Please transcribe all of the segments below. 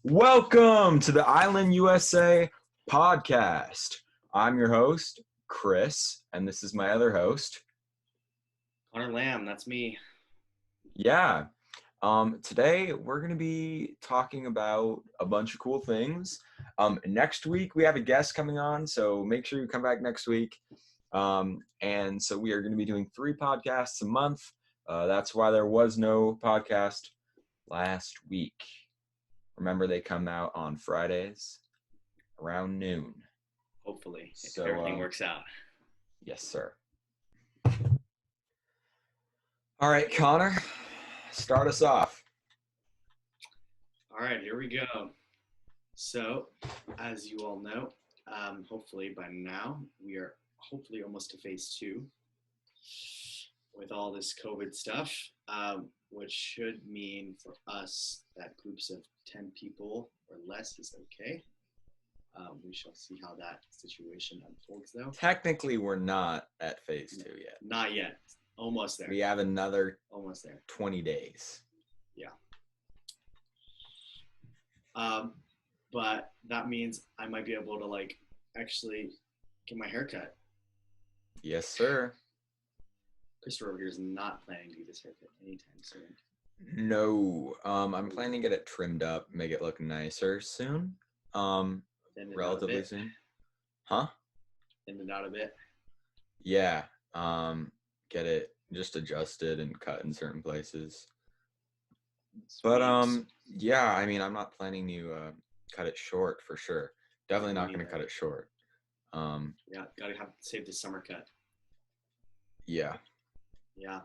Welcome to the Island USA podcast. I'm your host, Kris, and this is my other host. Connor Lamb, that's me. Yeah. Today we're going to be talking about a bunch of cool things. Next week we have a guest coming on, so make sure you come back next week. And so we are going to be doing 3 podcasts a month. That's why there was no podcast last week. Remember, they come out on Fridays around noon. Hopefully, if everything works out. Yes, sir. All right, Connor, start us off. All right, here we go. So, as you all know, hopefully by now, we are hopefully almost to phase 2 with all this COVID stuff, which should mean for us that groups of 10 people or less is okay. We shall see how that situation unfolds, though. Technically, we're not at phase 2 yet. Not yet. Almost there. We have another almost there. 20 days. Yeah. But that means I might be able to actually get my hair cut. Yes, sir. Christopher over here is not planning to get his haircut anytime soon. No. I'm planning to get it trimmed up, make it look nicer soon. Relatively soon. Huh? In and out a bit. Yeah. Get it just adjusted and cut in certain places. But yeah, I mean, I'm not planning to cut it short for sure. Definitely not going to cut it short. Yeah, gotta save the summer cut. Yeah. Yeah.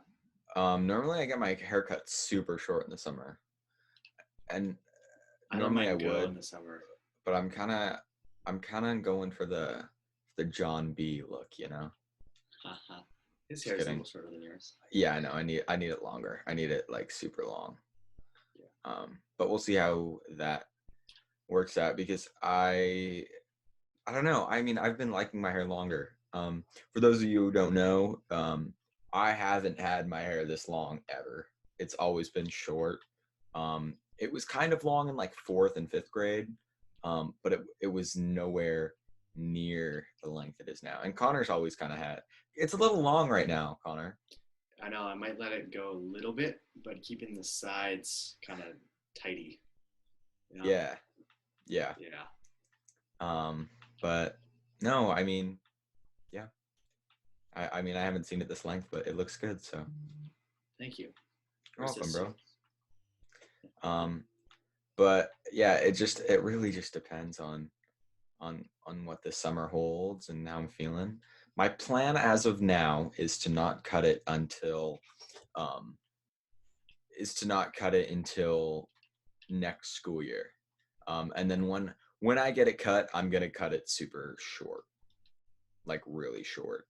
Normally I get my hair cut super short in the summer, and normally I would in the summer. But I'm kind of going for the John B look, you know. His hair is a little shorter than yours. Yeah, I know. I need it longer. I need it like super long. Yeah. But we'll see how that works out because I don't know. I mean, I've been liking my hair longer. For those of you who don't know, I haven't had my hair this long ever. It's always been short. It was kind of long in like 4th and 5th grade, but it was nowhere near the length it is now. And Connor's always kind of had. It's a little long right now, Connor. I know. I might let it go a little bit, but keeping the sides kind of tidy. You know? Yeah. Yeah. But no, I mean, yeah. I mean, I haven't seen it this length, but it looks good. So. Thank you. You're welcome, bro. But yeah, it really just depends on what the summer holds and how I'm feeling. My plan as of now is to not cut it until next school year. And then when I get it cut, I'm gonna cut it super short, like really short.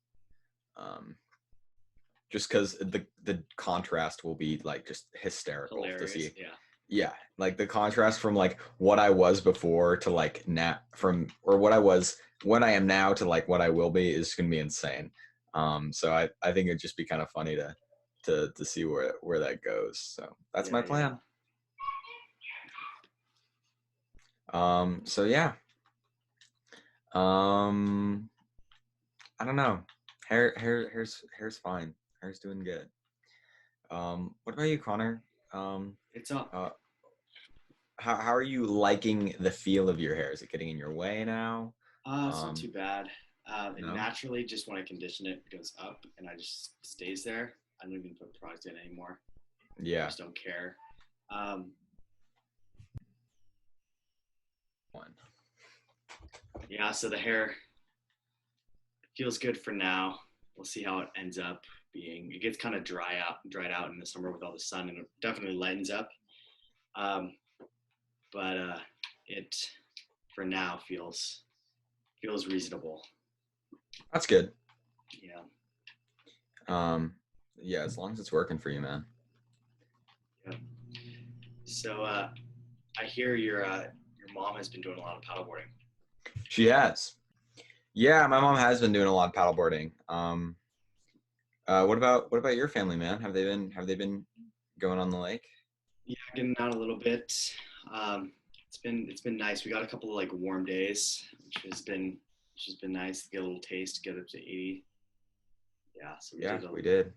Just because the contrast will be like just hysterical. Hilarious. To see. Yeah. Yeah, like the contrast from like what I was before to like now what I was when I am now to like what I will be is gonna be insane. So I think it'd just be kind of funny to see where that goes. So that's my plan. Yeah. So yeah. I don't know. Hair's fine. Hair's doing good. What about you, Connor? It's up. How are you liking the feel of your hair? Is it getting in your way now? It's not too bad. No? It naturally, just when I condition it, it goes up and I just stays there. I don't even put product in anymore. Yeah. I just don't care. Yeah, so the hair feels good for now. We'll see how it ends up being. It gets kind of dried out in the summer with all the sun, and it definitely lightens up. But it for now feels reasonable. That's good. Yeah. Yeah, as long as it's working for you, man. Yeah. So I hear your mom has been doing a lot of paddleboarding. She has. Yeah, my mom has been doing a lot of paddleboarding. What about your family, man? Have they been going on the lake? Yeah, getting out a little bit. it's been nice. We got a couple of like warm days, which has been nice to get a little taste, get up to 80. Yeah, so we Yeah, did we did.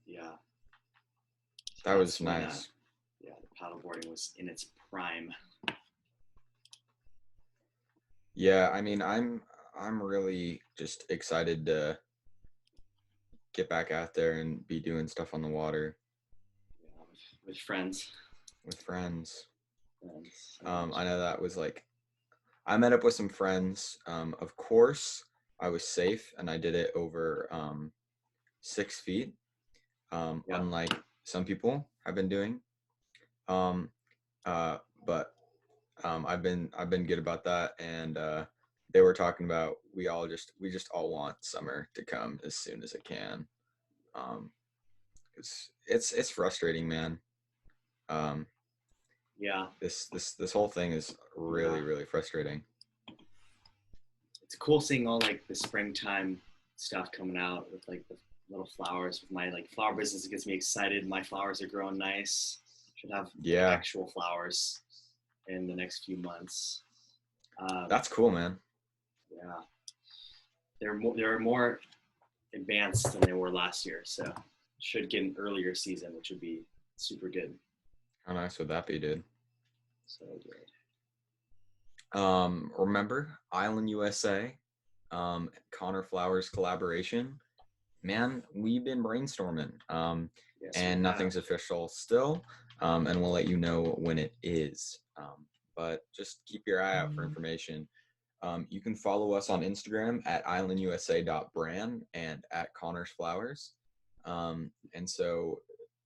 yeah. So That was that's when nice. yeah, the paddleboarding was in its prime. Yeah, I mean, I'm really just excited to get back out there and be doing stuff on the water Yeah, with friends. with friends. Friends. So I know that was like I met up with some friends. Of course, I was safe and I did it over 6 feet. yeah. Unlike some people have been doing. Um, but I've been good about that, and they were talking about we just all want summer to come as soon as it can. Um, it's frustrating, man. Um, Yeah. this whole thing is Yeah. really frustrating. It's cool seeing all like the springtime stuff coming out with like the little flowers. With my like flower business, it gets me excited. My flowers are growing nice. Should have Yeah, actual flowers in the next few months. Um, that's cool, man. yeah, they're more advanced than they were last year, so should get an earlier season, which would be super good. How nice would that be, dude? So good. Remember Island USA, Connor Flowers collaboration? Man, we've been brainstorming, Yes, we and have. nothing's official still, and we'll let you know when it is. But just keep your eye out for information. You can follow us on Instagram at islandusa.brand and at Connors Flowers. And so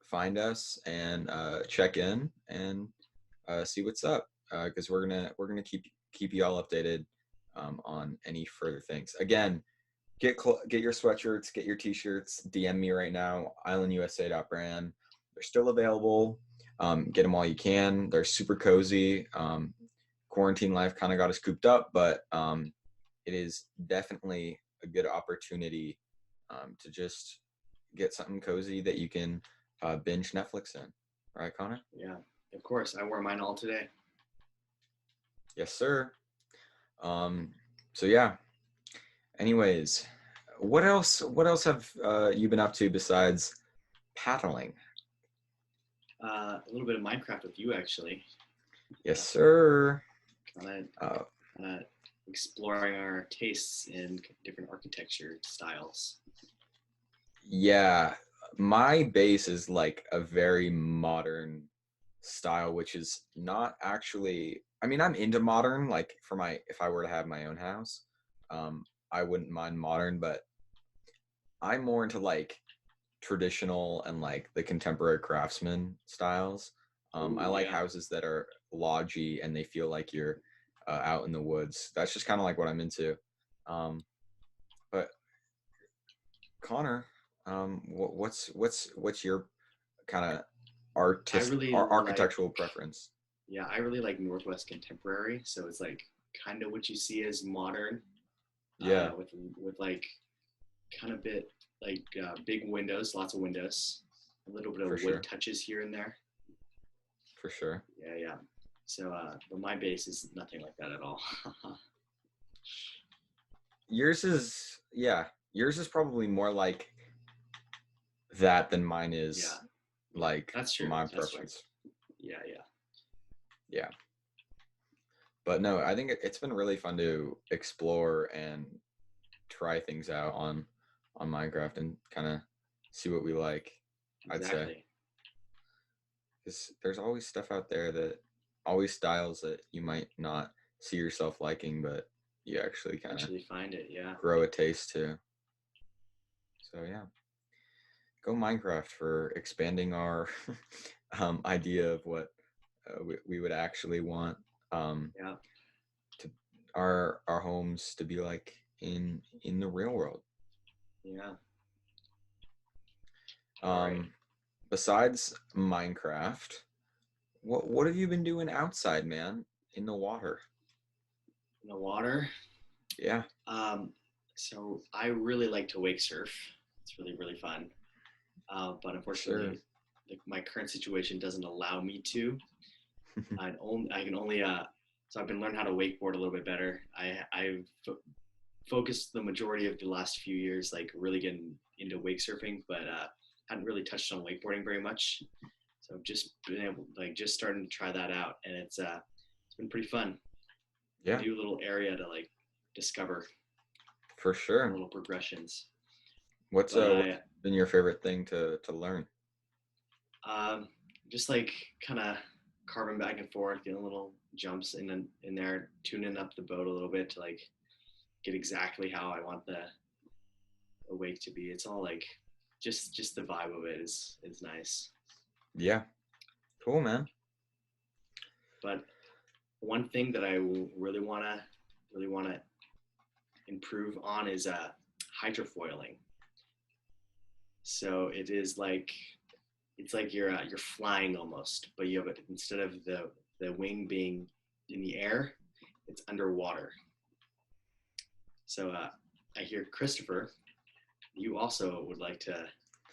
find us and check in and see what's up because we're gonna keep you all updated on any further things. Again, get your sweatshirts, get your t-shirts. DM me right now, islandusa.brand. They're still available. Get them while you can. They're super cozy. Quarantine life kind of got us cooped up, but it is definitely a good opportunity to just get something cozy that you can binge Netflix in. Right, Connor? Yeah, of course. I wore mine all today. Yes, sir. Um, so yeah. Anyways, what else? What else have you been up to besides paddling? A little bit of Minecraft with you actually. Yes, sir. Kind Uh, of exploring our tastes in different architecture styles. yeah, my base is like a very modern style, which is not actually. I mean, I'm into modern. Like for my, if I were to have my own house, I wouldn't mind modern, but I'm more into like traditional and like the contemporary craftsman styles. I Ooh, like yeah, houses that are lodgy and they feel like you're out in the woods. That's just kind of like what I'm into. But Connor, what's your kind of I really like architectural preference? yeah, I really like Northwest contemporary. So it's like kind of what you see as modern, Yeah, with like kind of bit like big windows, lots of windows, a little bit of for wood sure, touches here and there. for sure. Yeah, yeah. So, but my base is nothing like that at all. Yours is yeah, yours is probably more like that than mine Yeah, is yeah. like That's true. my That's true. preference. Yeah, yeah. Yeah. But no, I think it's been really fun to explore and try things out on Minecraft and kind of see what we like. I'd say Exactly. because there's always stuff out there that always styles that you might not see yourself liking, but you actually kind of Eventually find it. Yeah. grow a taste to. So yeah, go Minecraft for expanding our idea of what we would actually want Yeah. to our homes to be like in the real world. Yeah. All right. Um, besides Minecraft, what have you been doing outside, man? In the water? In the water. Yeah, Um, so I really like to wake surf. It's really really fun. But for sure. unfortunately, my current situation doesn't allow me to. I can only So I've been learning how to wakeboard a little bit better. I've focused the majority of the last few years, like really getting into wake surfing, but hadn't really touched on wakeboarding very much. So I've just been able, like, just starting to try that out, and it's been pretty fun. Yeah, New little area to like discover for sure. little progressions. What's But what's been your favorite thing to learn? um, just like kind of carving back and forth, getting little jumps in there, tuning up the boat a little bit to like get exactly how I want the wake to be. It's all like just the vibe of it is nice. Yeah, cool, man. But one thing that I really wanna improve on is hydrofoiling. So it is like it's like you're flying almost, but you have it instead of the wing being in the air, it's underwater. So I hear Christopher, you also would like to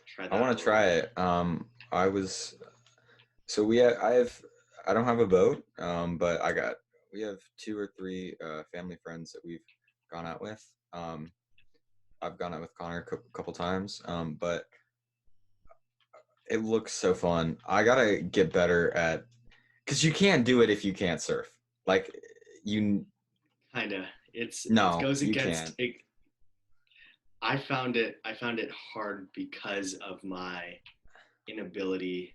try that. I want to try it. I was so we have, I don't have a boat, but we have 2 or 3 family friends that we've gone out with. I've gone out with Connor a couple times, but it looks so fun. I gotta get better at, because you can't do it if you can't surf. Like you, Kinda. It no, goes you can't. against it. I found it hard because of my inability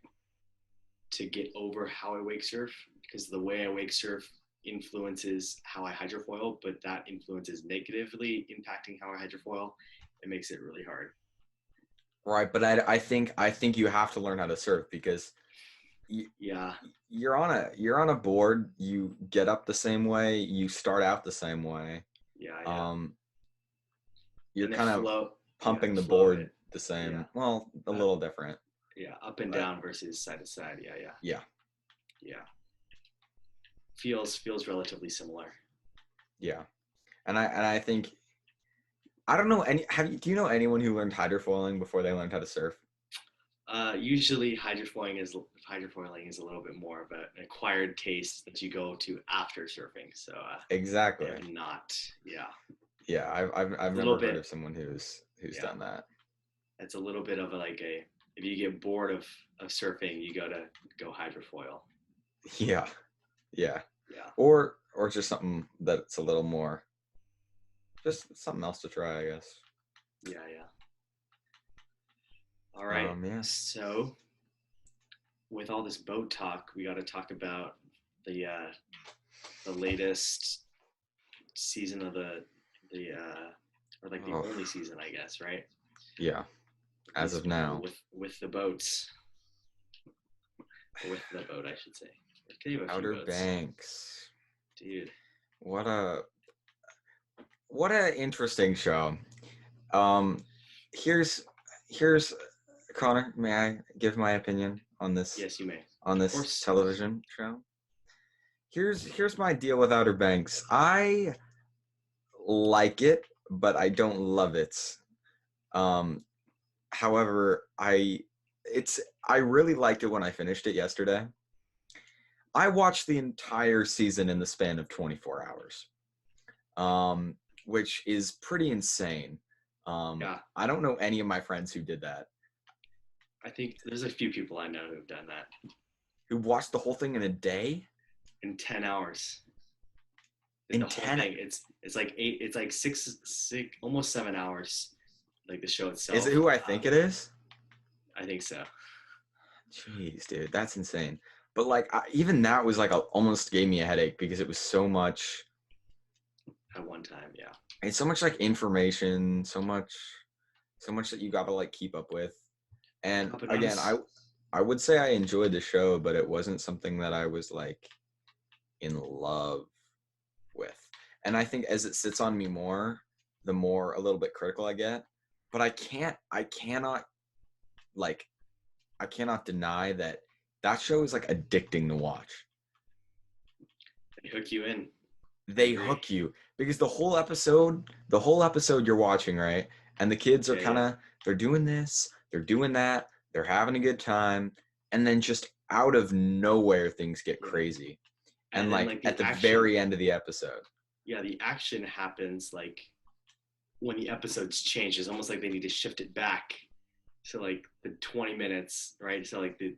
to get over how I wake surf, because the way I wake surf influences how I hydrofoil, but that influences negatively impacting how I hydrofoil. It makes it really hard. Right, but I think you have to learn how to surf because you, Yeah, you're on a board. You get up the same way. You start out the same way. yeah, yeah. Um, you're And kind of the pumping the flow of board it. the Yeah, same. Well, a uh, little different, yeah, up and but down versus side to side. Yeah, yeah, yeah, yeah. Feels relatively similar. yeah. And I think I don't know any. Do you know anyone who learned hydrofoiling before they learned how to surf? Usually hydrofoiling is a little bit more of an acquired taste that you go to after surfing. So I Exactly. have not. Yeah, Yeah, I've a little never heard of bit. someone who's Yeah, done that. it's a little bit of like a if you get bored of surfing, you gotta go hydrofoil. Yeah, yeah. Yeah, Or just something that's a little more, just something else to try, I guess. yeah, yeah. All right. Yeah. So with all this boat talk, we got to talk about the latest season of the or like the Oh, only season, I guess, right? yeah. At As least of now. with the boats, or with the boat, I should say. Okay, you have a few Outer boats, Banks. dude. What a what a interesting show. Um, here's here's Connor. May I give my opinion on this Yes, you may. on Of this course. television show? Here's my deal with Outer Banks. I like it, but I don't love it. Um, however, I really liked it when I finished it yesterday. I watched the entire season in the span of 24 hours, which is pretty insane. Yeah, I don't know any of my friends who did that, I think there's a few people I know who've done that who watched the whole thing in a day. in 10 hours. Did In the whole 10, thing. It's like eight. It's like six, almost 7 hours. Like the show is it itself. who I think it is? I think so. Jeez, dude, that's insane. But like, even that was like almost gave me a headache because it was so much. At one time, yeah. It's so much like information, so much that you got to like keep up with. And But again, I would say I enjoyed the show, but it wasn't something that I was like in love with. And I think as it sits on me more, the more a little bit critical I get. But like I cannot deny that that show is like addicting to watch. they hook you in. I They agree. hook you because the whole episode you're watching, right? And the kids are Yeah, kind yeah. of they're doing this, they're doing that, they're having a good time, and then just out of nowhere things get Yeah. crazy. And then like like at the the action, very end of the episode. yeah, the action happens like when the episodes change. It's almost like they need to shift it back to like the 20 minutes, right? So like the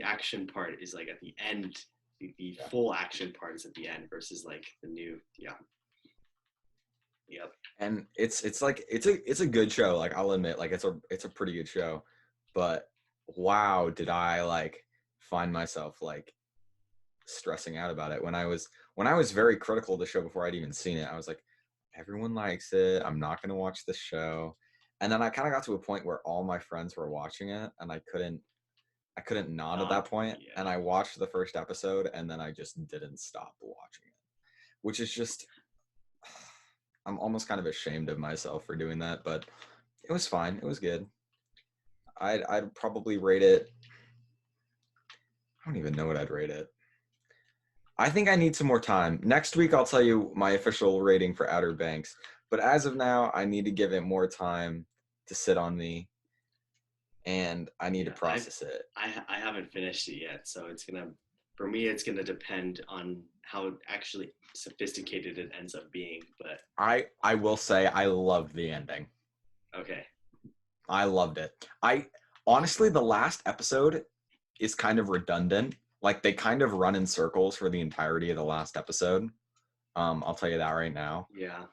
action part is like at the end. The full action part is at the end versus like the new, yeah. Yep. And it's like it's a good show. Like I'll admit, like it's a pretty good show. But wow, did I like find myself like stressing out about it when I was very critical of the show before I'd even seen it. I was like, everyone likes it. I'm not gonna watch the show. And then I kind of got to a point where all my friends were watching it, and I couldn't not at that point. Yeah. And I watched the first episode, and then I just didn't stop watching it, which is just I'm almost kind of ashamed of myself for doing that, but it was fine. It was good. I'd probably rate it. I don't even know what I'd rate it. I think I need some more time. Next week, I'll tell you my official rating for Outer Banks. But as of now, I need to give it more time to sit on me, and I need to process it. I haven't finished it yet, so for me, it's gonna depend on how actually sophisticated it ends up being. But I will say I loved the ending. okay. I loved it. I honestly, the last episode is kind of redundant. Like they kind of run in circles for the entirety of the last episode. I'll tell you that right now. Yeah.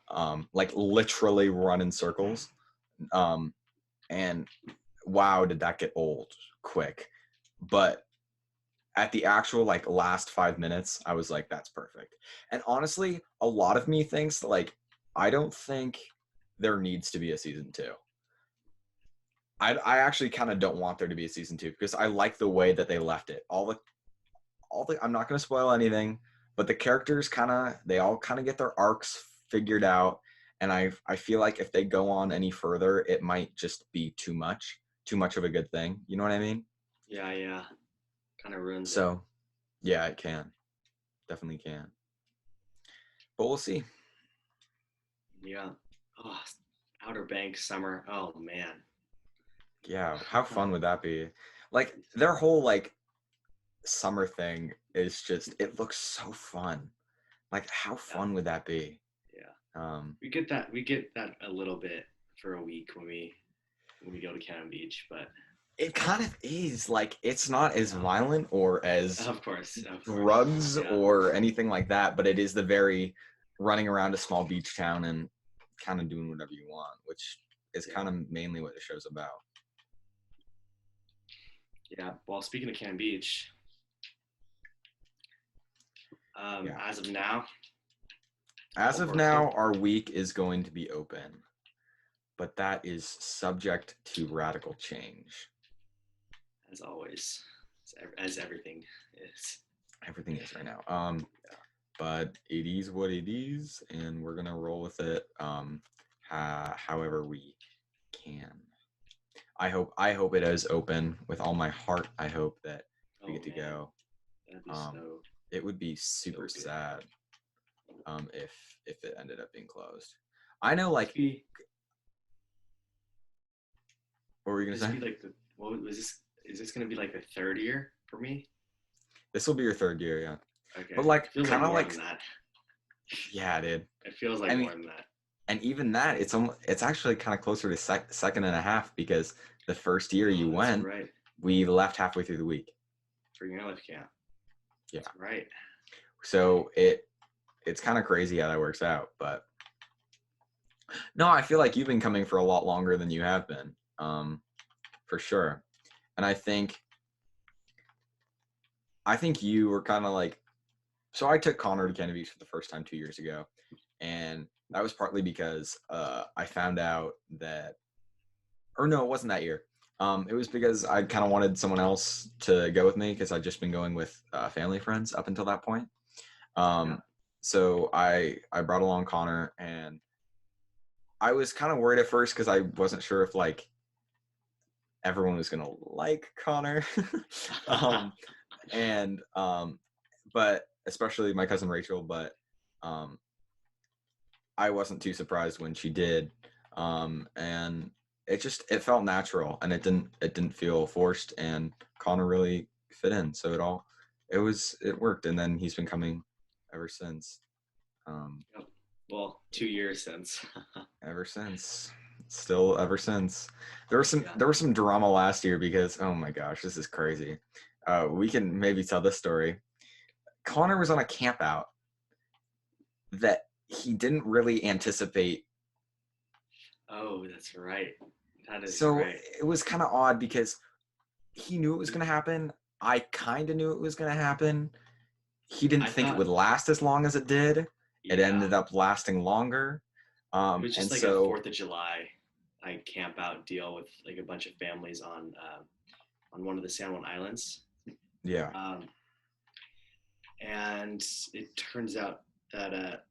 Like literally run in circles. And wow, did that get old quick. But at the actual like last 5 minutes, I was like, that's perfect. And honestly, a lot of me thinks like, I don't think there needs to be a season 2. I actually kind of don't want there to be a season 2 because I like the way that they left it. All the I'm not going to spoil anything, but the characters they all kind of get their arcs figured out. And I feel like if they go on any further, it might just be too much of a good thing. You know what I mean? Yeah. Kind of ruins it. So, yeah, it can. Definitely can. But we'll see. Yeah. Oh, Outer Banks summer. Oh man. Yeah, how fun would that be? Like their whole like summer thing is just it looks so fun. Like how fun would that be? Yeah. We get that a little bit for a week when we go to Cannon Beach, but it kind of is like it's not as violent or as of course. drugs or anything like that, but it is the very running around a small beach town and kind of doing whatever you want, which is kind of mainly what the show's about. Yeah. Well, speaking of Cannon Beach, as of now, our week is going to be open, but that is subject to radical change. As always, as everything is. Everything is right now. But it is what it is, and we're gonna roll with it. However we can. I hope it is open with all my heart. I hope that we get to go. It would be super sad if it ended up being closed. I know, like, what were you gonna say? What was this? Is this gonna be like the third year for me? This will be your third year, yeah. Okay. But like, kind of like that. Yeah, dude. It feels like more than that. And even that, it's actually kind of closer to second and a half because the first year you went, right. We left halfway through the week. For your life camp. Yeah. That's right. So it's kind of crazy how that works out, but no, I feel like you've been coming for a lot longer than you have been, for sure. And I think you were kind of like, so I took Connor to Cannon Beach for the first time 2 years ago, and that was partly because I found out that, or no, it wasn't that year. It was because I kind of wanted someone else to go with me because I'd just been going with family friends up until that point. So I brought along Connor, and I was kind of worried at first because I wasn't sure if like everyone was gonna like Connor, but especially my cousin Rachel. But I wasn't too surprised when she did, and it felt natural, and it didn't feel forced, and Connor really fit in, so it worked, and then he's been coming ever since. Yep. Well, 2 years since. Ever since, still ever since. There was Yeah. some drama last year because, oh my gosh, this is crazy. We can maybe tell this story. Connor was on a camp out that he didn't really anticipate. Oh, that's right. That is So right. it was kind of odd because he knew it was going to happen. I kind of knew it was going to happen. He didn't I think it thought, would last as long as it did. It yeah, ended up lasting longer. it was And just like a so, 4th of July like camp out deal with like a bunch of families on one of the San Juan Islands. yeah, Um, and it turns out that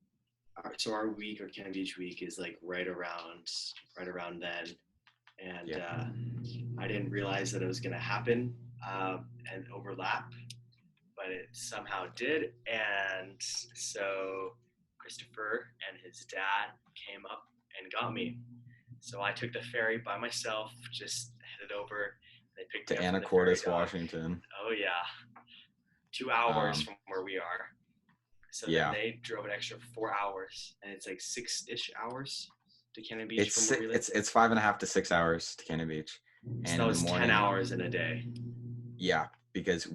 our week, or Cannon Beach week, is like right around then, and yeah. I didn't realize that it was going to happen and overlap, but it somehow did. And so Christopher and his dad came up and got me. So I took the ferry by myself, just headed over. They picked me To up from the ferry Anacortes, dock. Washington. Oh yeah, 2 hours Um, from where we are. So then yeah. they drove an extra 4 hours, and it's like 6-ish hours to Cannon Beach from where we live. It's 5.5 to 6 hours to Cannon Beach, So and that in the was 10 morning, hours in a day. yeah, because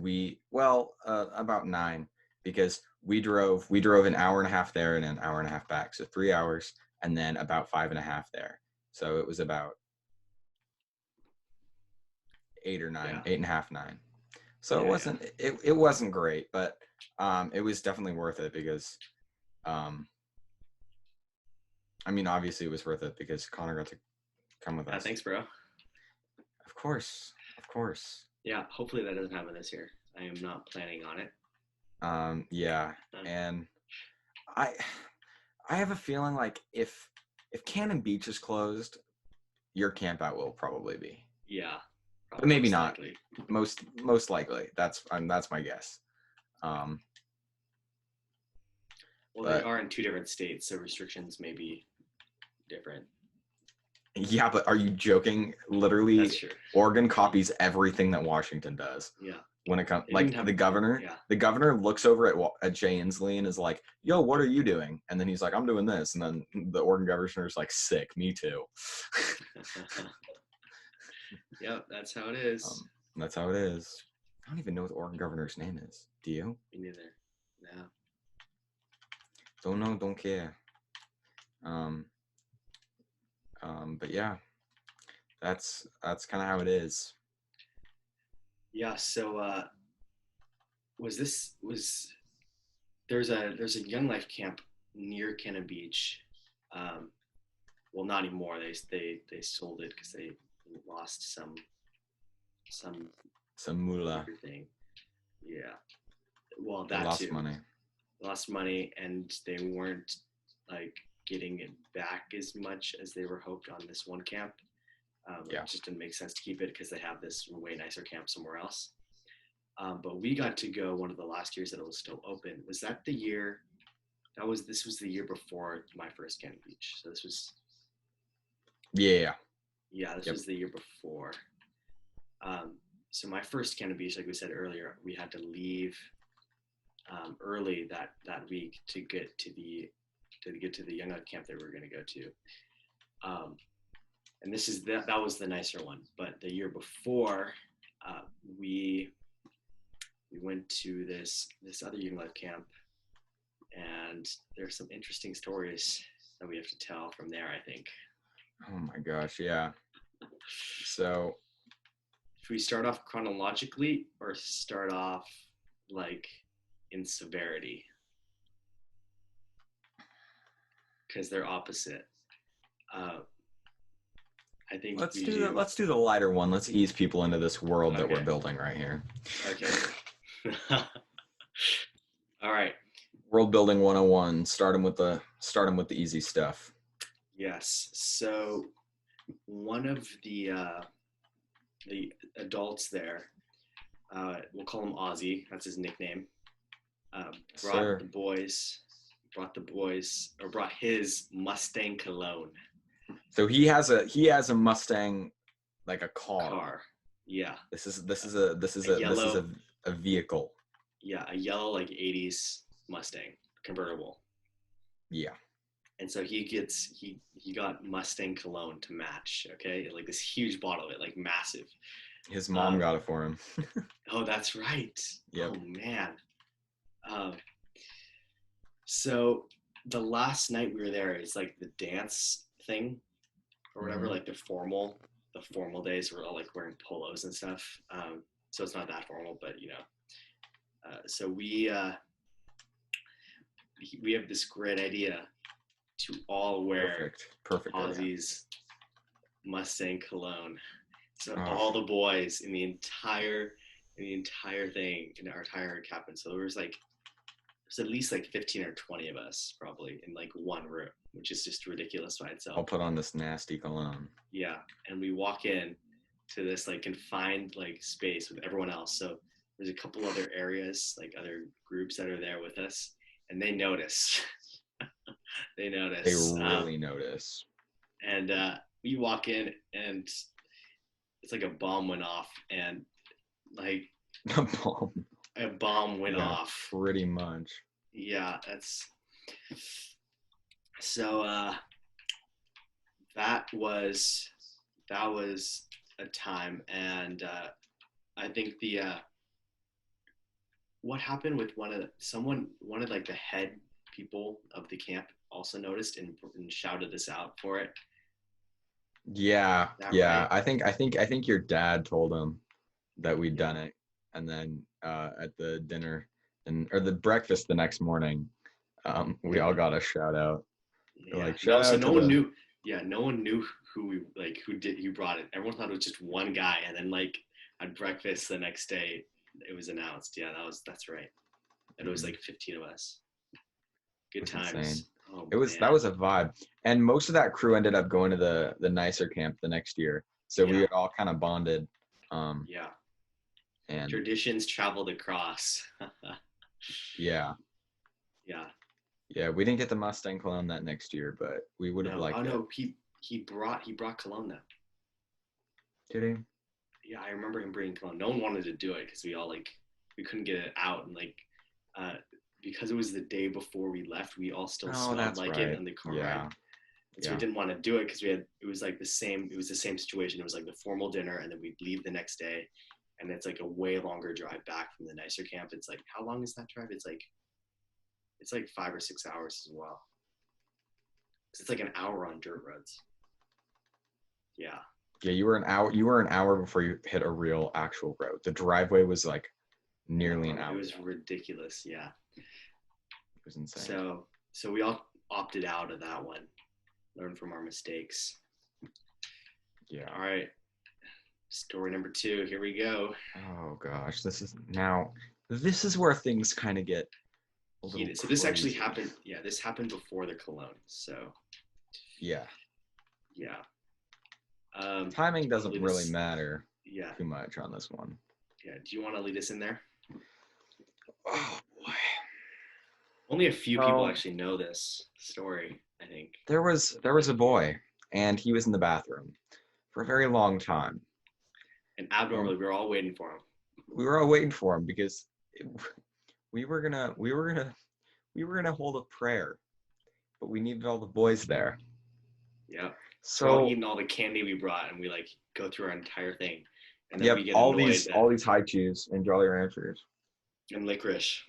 about 9, because we drove an hour and a half there and an hour and a half back, so 3 hours, and then about 5.5 there. So it was about 8 or 9, Yeah. 8.5, 9. So Yeah, it wasn't great, but it was definitely worth it because, I mean, obviously it was worth it because Connor got to come with yeah. us. Thanks, bro. Of course, of course. Yeah, hopefully that doesn't happen this year. I am not planning on it. Yeah, and I have a feeling like if Cannon Beach is closed, your camp out will probably be. Yeah, But maybe most not. likely. Most likely. That's my guess. Well, they But are in 2 different states, so restrictions may be different. yeah, but are you joking? Literally, That's true. Oregon copies everything that Washington does. Yeah. When it comes, They like didn't have- the governor, yeah. the governor looks over at Jay Inslee and is like, "Yo, what are you doing?" And then he's like, "I'm doing this." And then the Oregon governor is like, "Sick, me too." Yep, that's how it is. That's how it is. I don't even know what the Oregon governor's name is. Do you? Me neither. No. Don't know, don't care. But yeah, that's kind of how it is. Yeah. So there's a Young Life camp near Cannon Beach. Well, not anymore. They sold it because they lost some Moolah. everything. Yeah. Well, They that lost too. money. Lost money, and they weren't like getting it back as much as they were hoped on this one camp. Yeah. It just didn't make sense to keep it because they have this way nicer camp somewhere else. But we got to go one of the last years that it was still open. Was that the year? This was the year before my first Cannon Beach. So this was. Yeah. Yeah, this was the year before. So my first Cannon Beach, like we said earlier, we had to leave early that week to get to the Young Life camp that we were going to go to. And that was the nicer one. But the year before, we went to this other Young Life camp, and there's some interesting stories that we have to tell from there, I think. Oh my gosh, yeah. So should we start off chronologically or start off like in severity? Because they're opposite. I think let's do the lighter one. Let's ease people into this world that we're Okay. building right here. Okay. All right. World building 101. Start them with the easy stuff. Yes. So one of the adults there, we'll call him Ozzy. That's his nickname. Brought his Mustang cologne. So he has a Mustang, like a car. Yeah. This is a vehicle. Yeah, a yellow like 80s Mustang convertible. Yeah. And so he got Mustang cologne to match, okay? Like this huge bottle of it, like massive. His mom Um, got it for him. oh, that's right. Yep. Oh man. Um, so the last night we were there, it's like the dance thing or whatever, Mhm. like the formal days. We're all like wearing polos and stuff. So it's not that formal, but you know. So we have this great idea to all wear Perfect idea. Ozzy's Mustang cologne. So Oh, all the boys in the entire thing in our entire cabin. So there's at least like 15 or 20 of us probably in like one room, which is just ridiculous by I'll itself. put on this nasty cologne. Yeah, and we walk in to this like confined like space with everyone else. So there's a couple other areas, like other groups that are there with us, and they notice. they They notice. really notice. And we walk in, and it's like a bomb went off, and like A bomb. a bomb went Yeah, off. pretty much. Yeah, that's so. That was a time, and I think the what happened with one of like the head people of the camp also noticed and shouted this out for it. Yeah, Is that yeah. right? I think your dad told him that we'd done it, and then at the dinner or the breakfast the next morning, we all got a shout out. We're Yeah. like, No. shout So out no to one the. knew. Yeah. No one knew who brought it. Everyone thought it was just one guy, and then like at breakfast the next day, it was announced. Yeah, that's right. And it was Mhm. like 15 of us. It Good was insane. times. Oh That man. was a vibe, and most of that crew ended up going to the nicer camp the next year. So we Yeah. had all kind of bonded, Yeah. and Traditions traveled across. yeah, yeah. yeah. We didn't get the Mustang clone that next year, but we would have No. Oh liked it. no. He brought cologne though. Did he? Yeah, I remember him bringing cologne. No one wanted to do it because we couldn't get it out, and uh, because it was the day before we left, we all still Oh, smelled that's like it right. on the car ride. Yeah, And so we yeah. didn't want to do it because it was the same situation. It was like the formal dinner, and then we'd leave the next day, and it's like a way longer drive back from the nicer camp. It's like, how long is that drive? It's like 5 or 6 hours as well. 'Cause it's like an hour on dirt roads. Yeah. Yeah, you were an hour. You were an hour before you hit a real actual road. The driveway was like nearly an It hour was long. ridiculous. Yeah. It was insane. So we all opted out of that one. Learn from our mistakes. Yeah. All right. Story number 2. Here we go. Oh gosh, this is where things kind of get a little Heated. So this actually crazy. happened. Yeah, this happened before the cologne. So Yeah. yeah. Timing Do you want to doesn't lead really us? matter Yeah. too much on this one. Yeah. Do you want to lead us in there? Oh boy. Only a few people So actually know this story, I think. there was a boy, and he was in the bathroom for a very long time. And And abnormally, we were all waiting for him. we were all waiting for him because we were gonna hold a prayer, but we needed all the boys there. Yeah. So we're all So eating all the candy we brought, and we like go through our entire thing, and then we yep, get all annoyed these that all these high chews and Jolly Ranchers, and licorice.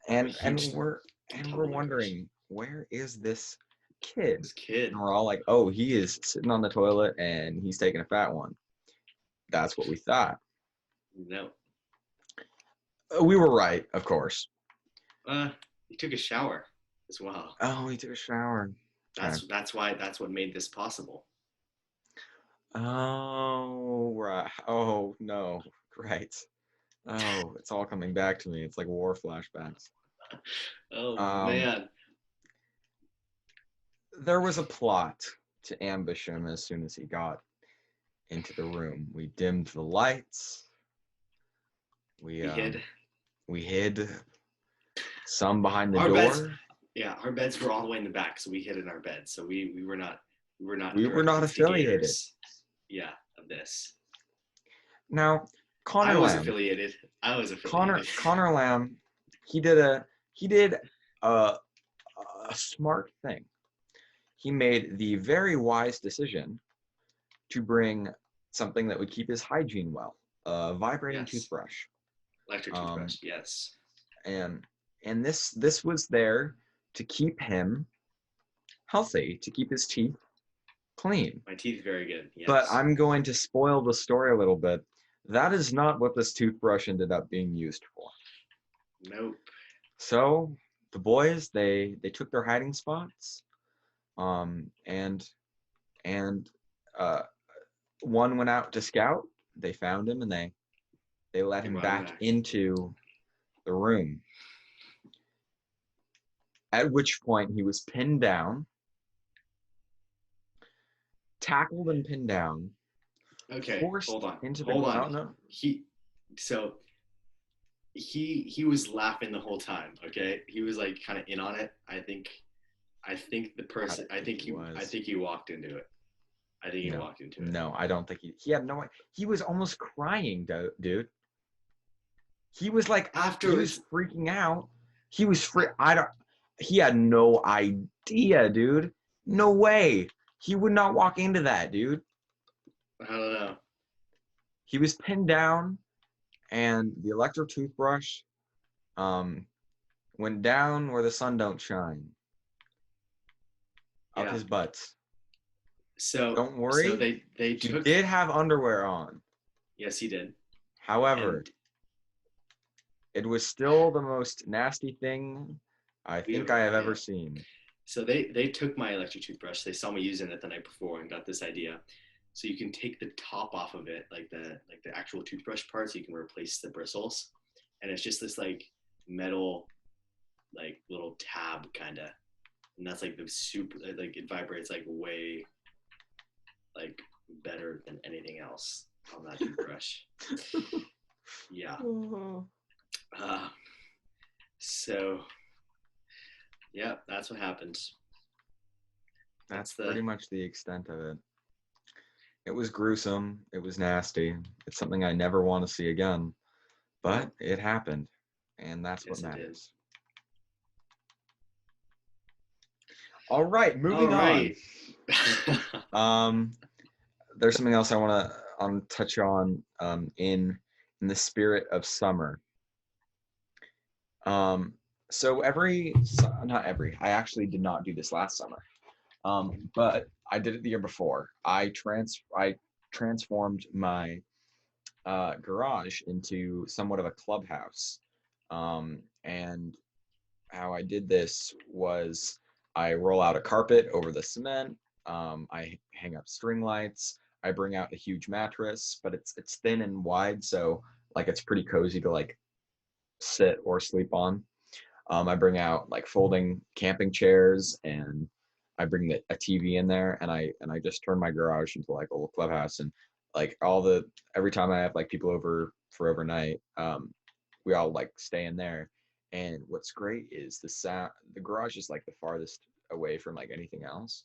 A and and huge we're and tub we're of licorice. wondering, where is this kid? This kid. And we're all like, oh, he is sitting on the toilet and he's taking a fat one. That's what we thought. No. We were right, of course. He took a shower as well. Oh, he took a shower. Okay. That's what made this possible. Oh, right. Oh, no. Right. Oh, it's all coming back to me. It's like war flashbacks. Oh Um, man. there was a plot to ambush him as soon as he got into the room. We dimmed the lights. We We hid. we hid some behind the Our beds. door. Yeah, our beds were all the way in the back, so we hid in our beds. So we were not We were direct not affiliated. instigators. Yeah, of this. Now, I Connor was Lamb. affiliated. I was Connor affiliated. Connor Lamb he did a smart thing. He made the very wise decision to bring something that would keep his hygiene well, a vibrating Yes. toothbrush. Electric toothbrush. Yes. And this was there to keep him healthy, to keep his teeth clean. My teeth very good. Yes. But I'm going to spoil the story a little bit. That is not what this toothbrush ended up being used for. Nope. So the boys, they took their hiding spots, and uh, one went out to scout. They found him, and they let him back into the room. At which point he was pinned down, tackled and pinned down. Okay, hold on. Into hold the, on. No. He was laughing the whole time. Okay, he was like kind of in on it. I think the person. I think he walked into it. I think he walked into it. No, I don't think he had no. He was almost crying, dude. He was like he was freaking out. He was free. He had no idea, dude. No way. He would not walk into that, dude. I don't know. He was pinned down, and the electric toothbrush went down where the sun don't shine. Up his butt. So don't worry. So they he did have underwear on. Yes, he did. However, it was still the most nasty thing I think I have ever seen. So they took my electric toothbrush. They saw me using it the night before and got this idea. So you can take the top off of it, like the actual toothbrush part, so you can replace the bristles. And it's just this like metal, like little tab kind of, and that's like the super, like it vibrates like way, like better than anything else on that toothbrush. Yeah. So yeah, that's what happened. That's pretty much the extent of it. It was gruesome. It was nasty. It's something I never want to see again. But it happened. And that's what matters. All right, moving on. There's something else I want to touch on in the spirit of summer. So I actually did not do this last summer. But I did it the year before. I transformed my garage into somewhat of a clubhouse. And how I did this was I roll out a carpet over the cement. I hang up string lights. I bring out a huge mattress, but it's thin and wide, so like it's pretty cozy to like sit or sleep on. I bring out like folding camping chairs, and I bring a TV in there, and I just turn my garage into like a little clubhouse. And like every time I have like people over for overnight, we all like stay in there. And what's great is the garage is like the farthest away from like anything else,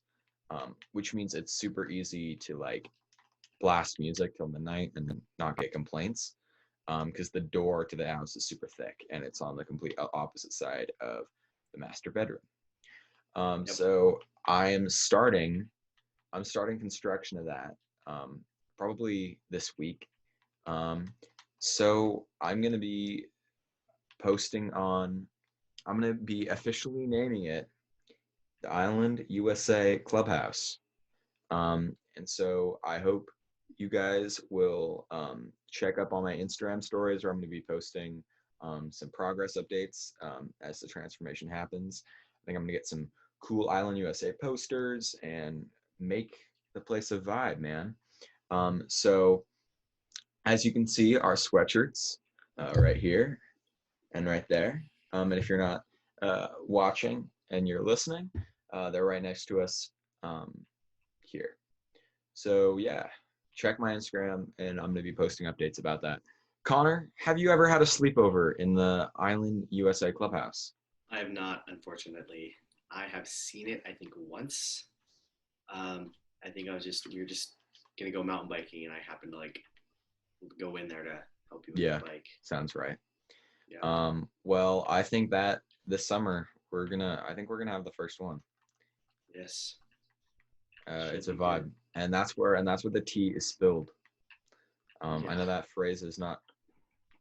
which means it's super easy to like blast music till midnight and then not get complaints. Because the door to the house is super thick and it's on the complete opposite side of the master bedroom. So I'm starting construction of that probably this week. So I'm going to be officially naming it the Island USA Clubhouse. And so I hope you guys will check up on my Instagram stories, where I'm going to be posting some progress updates as the transformation happens. I think I'm going to get some cool Island USA posters and make the place a vibe, man. So as you can see, our sweatshirts right here and right there. And if you're not watching and you're listening, they're right next to us here. So yeah, check my Instagram, and I'm going to be posting updates about that. Connor, have you ever had a sleepover in the Island USA Clubhouse? I have not, unfortunately. I have seen it, I think, once. I think we were just going to go mountain biking, and I happened to like go in there to help you with the bike. Sounds right. Yeah. Well, I think that this summer I think we're gonna have the first one. Yes. It's Should a be good. vibe, and that's where the tea is spilled. Yeah. I know that phrase is not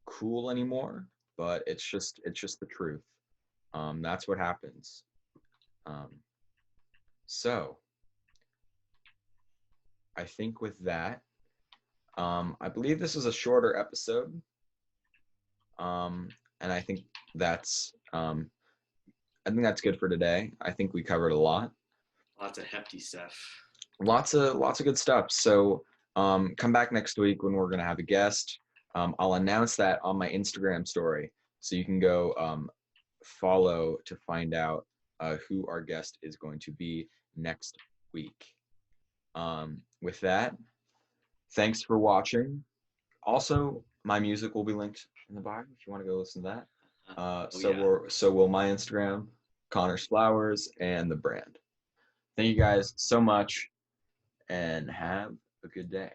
cool anymore, but it's just the truth. That's what happens. Um, so I think with that, I believe this is a shorter episode, and I think that's good for today. I think we covered a lot, Lots of hefty stuff. lots of good stuff. So come back next week when we're gonna have a guest. I'll announce that on my Instagram story, so you can go follow to find out who our guest is going to be next week. With that, thanks for watching. Also, my music will be linked in the bio if you want to go listen to that. Oh yeah. So will my Instagram, Connor's Flowers, and the brand. Thank you guys so much, and have a good day.